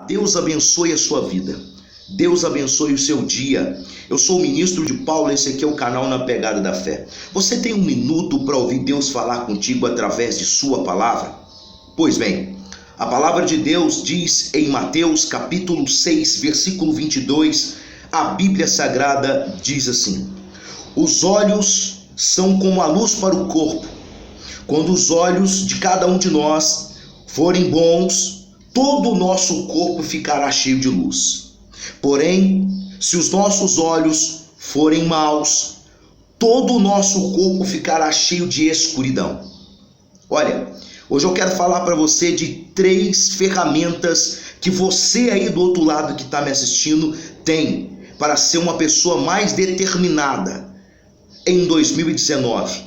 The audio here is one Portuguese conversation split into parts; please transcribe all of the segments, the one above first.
Deus abençoe a sua vida. Deus abençoe o seu dia. Eu sou o ministro de Paulo, esse aqui é o canal Na Pegada da Fé. Você tem um minuto para ouvir Deus falar contigo através de sua palavra? Pois bem, a palavra de Deus diz em Mateus capítulo 6, versículo 22, a Bíblia Sagrada diz assim: os olhos são como a luz para o corpo. Quando os olhos de cada um de nós forem bons, todo o nosso corpo ficará cheio de luz. Porém, se os nossos olhos forem maus, todo o nosso corpo ficará cheio de escuridão. Olha, hoje eu quero falar para você de 3 ferramentas que você aí do outro lado que está me assistindo tem para ser uma pessoa mais determinada em 2019.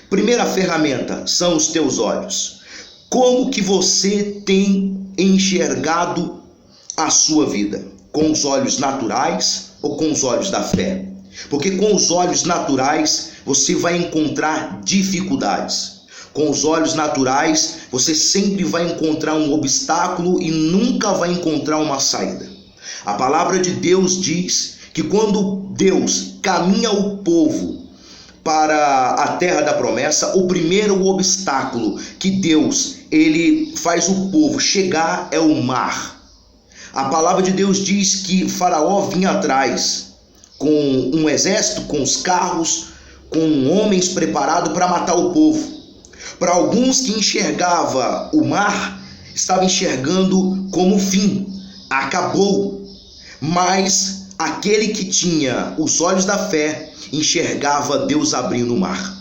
Primeira ferramenta são os teus olhos. Como que você tem enxergado a sua vida? Com os olhos naturais ou com os olhos da fé? Porque com os olhos naturais você vai encontrar dificuldades. Com os olhos naturais você sempre vai encontrar um obstáculo e nunca vai encontrar uma saída. A palavra de Deus diz que quando Deus caminha o povo para a terra da promessa, o primeiro obstáculo que Deus ele faz o povo chegar é o mar. A palavra de Deus diz que Faraó vinha atrás com um exército, com os carros, com homens preparados para matar o povo. Para alguns que enxergava o mar, estava enxergando como fim, acabou. Mas aquele que tinha os olhos da fé enxergava Deus abrindo o mar.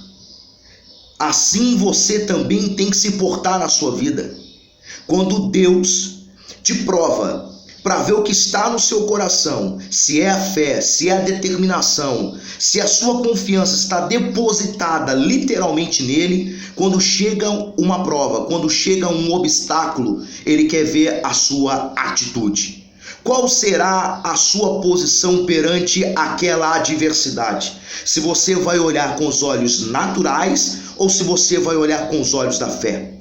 Assim você também tem que se portar na sua vida. Quando Deus te prova para ver o que está no seu coração, se é a fé, se é a determinação, se a sua confiança está depositada literalmente nele, quando chega uma prova, quando chega um obstáculo, ele quer ver a sua atitude. Qual será a sua posição perante aquela adversidade? Se você vai olhar com os olhos naturais ou se você vai olhar com os olhos da fé?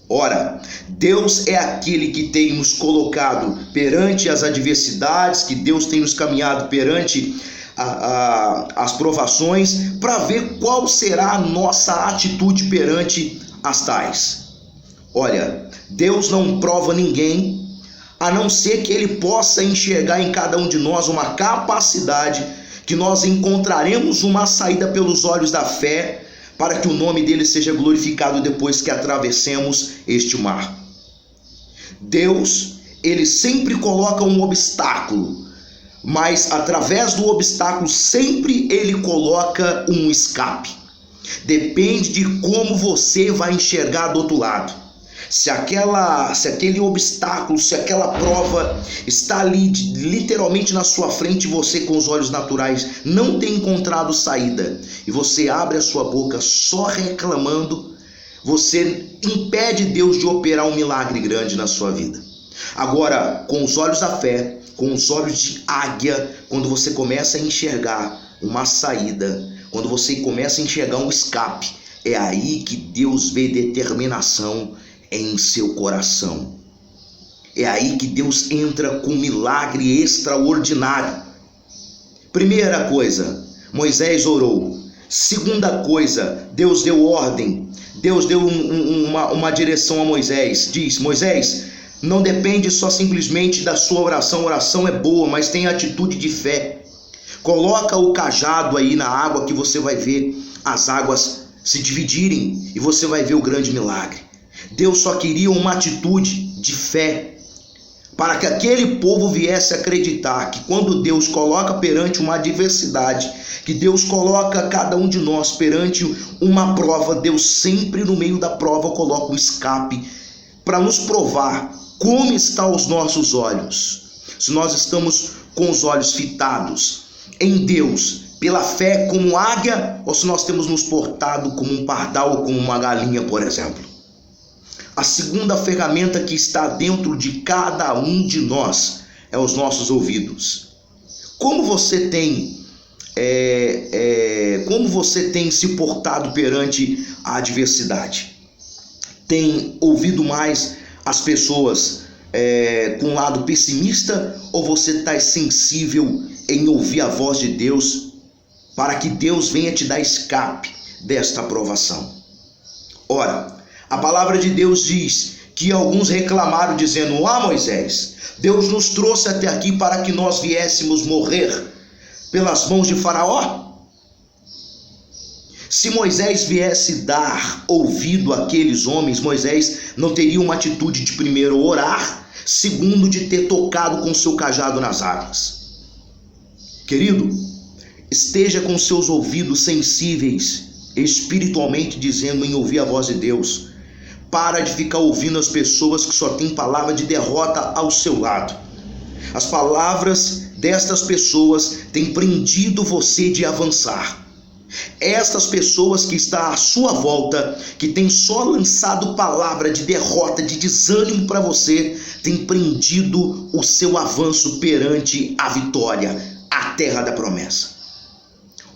Ora, Deus é aquele que tem nos colocado perante as adversidades, que Deus tem nos caminhado perante as provações, para ver qual será a nossa atitude perante as tais. Olha, Deus não prova ninguém, a não ser que ele possa enxergar em cada um de nós uma capacidade que nós encontraremos uma saída pelos olhos da fé, para que o nome dele seja glorificado depois que atravessemos este mar. Deus, ele sempre coloca um obstáculo, mas através do obstáculo sempre ele coloca um escape. Depende de como você vai enxergar do outro lado. Se aquele obstáculo, se aquela prova está ali literalmente na sua frente, você com os olhos naturais não tem encontrado saída e você abre a sua boca só reclamando, você impede Deus de operar um milagre grande na sua vida. Agora, com os olhos da fé, com os olhos de águia, quando você começa a enxergar uma saída, quando você começa a enxergar um escape, é aí que Deus vê determinação em seu coração. É aí que Deus entra com um milagre extraordinário. Primeira coisa, Moisés orou. Segunda coisa, Deus deu ordem. Deus deu uma direção a Moisés. Diz: Moisés, não depende só simplesmente da sua oração. A oração é boa, mas tem atitude de fé. Coloca o cajado aí na água que você vai ver as águas se dividirem e você vai ver o grande milagre. Deus só queria uma atitude de fé, para que aquele povo viesse a acreditar que quando Deus coloca perante uma adversidade, que Deus coloca cada um de nós perante uma prova, Deus sempre no meio da prova coloca um escape para nos provar como estão os nossos olhos. Se nós estamos com os olhos fitados em Deus, pela fé como águia, ou se nós temos nos portado como um pardal ou como uma galinha, por exemplo. A segunda ferramenta que está dentro de cada um de nós é os nossos ouvidos. Como você tem se portado perante a adversidade? Tem ouvido mais as pessoas com um lado pessimista, ou você está sensível em ouvir a voz de Deus para que Deus venha te dar escape desta provação? Ora, a palavra de Deus diz que alguns reclamaram dizendo: Moisés, Deus nos trouxe até aqui para que nós viéssemos morrer pelas mãos de Faraó? Se Moisés viesse dar ouvido àqueles homens, Moisés não teria uma atitude de primeiro orar, segundo de ter tocado com seu cajado nas águas. Querido, esteja com seus ouvidos sensíveis espiritualmente, dizendo em ouvir a voz de Deus. Para de ficar ouvindo as pessoas que só têm palavra de derrota ao seu lado. As palavras destas pessoas têm prendido você de avançar. Estas pessoas que estão à sua volta, que têm só lançado palavra de derrota, de desânimo para você, têm prendido o seu avanço perante a vitória, a terra da promessa.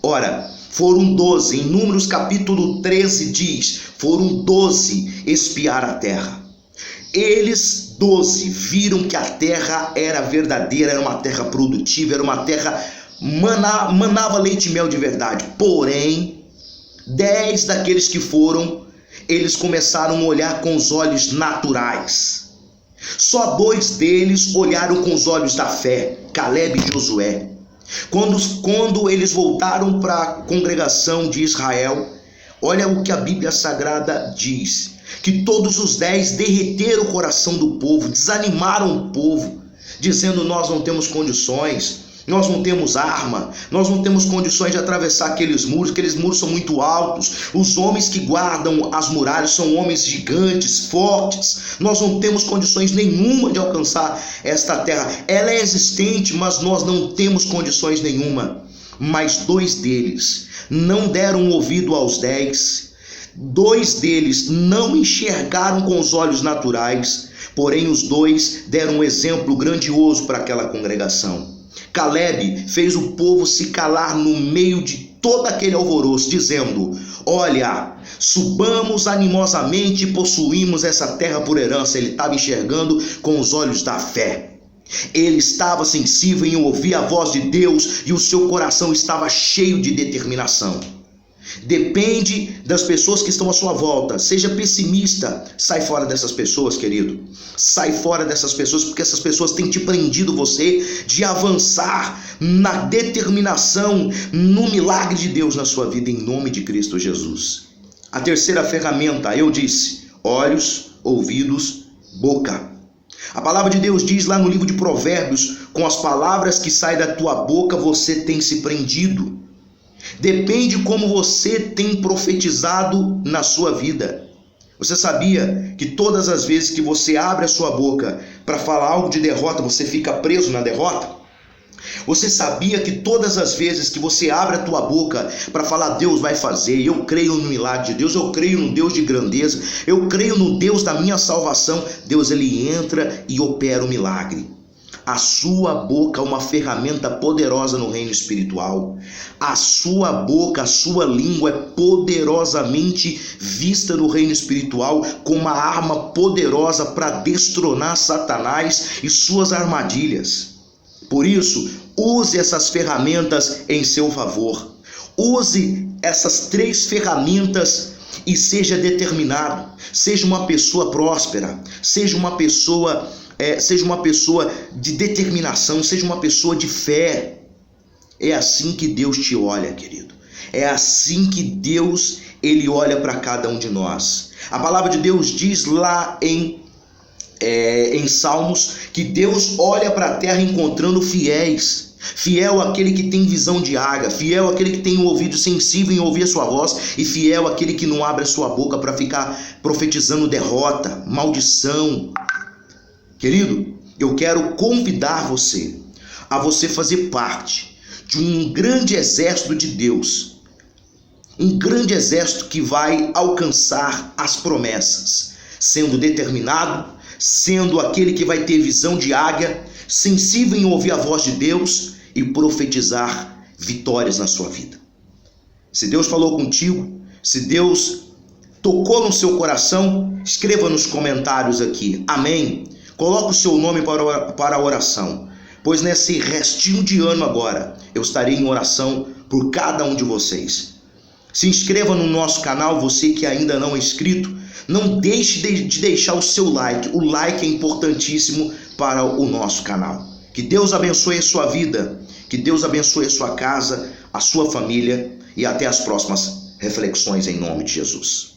Ora, foram 12, em Números capítulo 13 diz, foram 12 espiar a terra. Eles 12 viram que a terra era verdadeira, era uma terra produtiva, era uma terra manava leite e mel de verdade. Porém, 10 daqueles que foram, eles começaram a olhar com os olhos naturais. Só 2 deles olharam com os olhos da fé, Calebe e Josué. Quando eles voltaram para a congregação de Israel, olha o que a Bíblia Sagrada diz, que todos os 10 derreteram o coração do povo, desanimaram o povo, dizendo: nós não temos condições, nós não temos arma, nós não temos condições de atravessar aqueles muros são muito altos, os homens que guardam as muralhas são homens gigantes, fortes, nós não temos condições nenhuma de alcançar esta terra, ela é existente, mas nós não temos condições nenhuma. Mas 2 deles não deram ouvido aos 10, 2 deles não enxergaram com os olhos naturais, porém os 2 deram um exemplo grandioso para aquela congregação. Calebe fez o povo se calar no meio de todo aquele alvoroço, dizendo: olha, subamos animosamente e possuímos essa terra por herança. Ele estava enxergando com os olhos da fé. Ele estava sensível em ouvir a voz de Deus e o seu coração estava cheio de determinação. Depende das pessoas que estão à sua volta. Seja pessimista, sai fora dessas pessoas, querido. Sai fora dessas pessoas, porque essas pessoas têm te prendido você de avançar na determinação, no milagre de Deus na sua vida, em nome de Cristo Jesus. A terceira ferramenta, eu disse: olhos, ouvidos, boca. A palavra de Deus diz lá no livro de Provérbios: com as palavras que saem da tua boca você tem se prendido. Depende como você tem profetizado na sua vida. Você sabia que todas as vezes que você abre a sua boca para falar algo de derrota, você fica preso na derrota? Você sabia que todas as vezes que você abre a tua boca para falar Deus vai fazer, eu creio no milagre de Deus, eu creio no Deus de grandeza, eu creio no Deus da minha salvação, Deus ele entra e opera o milagre. A sua boca é uma ferramenta poderosa no reino espiritual. A sua boca, a sua língua é poderosamente vista no reino espiritual como uma arma poderosa para destronar Satanás e suas armadilhas. Por isso, use essas ferramentas em seu favor. Use essas 3 ferramentas e seja determinado. Seja uma pessoa próspera, seja uma pessoa de determinação, seja uma pessoa de fé. É assim que Deus te olha, querido. É assim que Deus ele olha para cada um de nós. A palavra de Deus diz lá em Salmos que Deus olha para a terra encontrando fiéis. Fiel aquele que tem visão de águia, fiel aquele que tem um ouvido sensível em ouvir a sua voz, e fiel aquele que não abre a sua boca para ficar profetizando derrota, maldição. Querido, eu quero convidar você a você fazer parte de um grande exército de Deus, um grande exército que vai alcançar as promessas, sendo determinado, sendo aquele que vai ter visão de águia, sensível em ouvir a voz de Deus e profetizar vitórias na sua vida. Se Deus falou contigo, se Deus tocou no seu coração, escreva nos comentários aqui, amém. Coloque o seu nome para a oração, pois nesse restinho de ano agora, eu estarei em oração por cada um de vocês. Se inscreva no nosso canal, você que ainda não é inscrito. Não deixe de deixar o seu like. O like é importantíssimo para o nosso canal. Que Deus abençoe a sua vida, que Deus abençoe a sua casa, a sua família e até as próximas reflexões em nome de Jesus.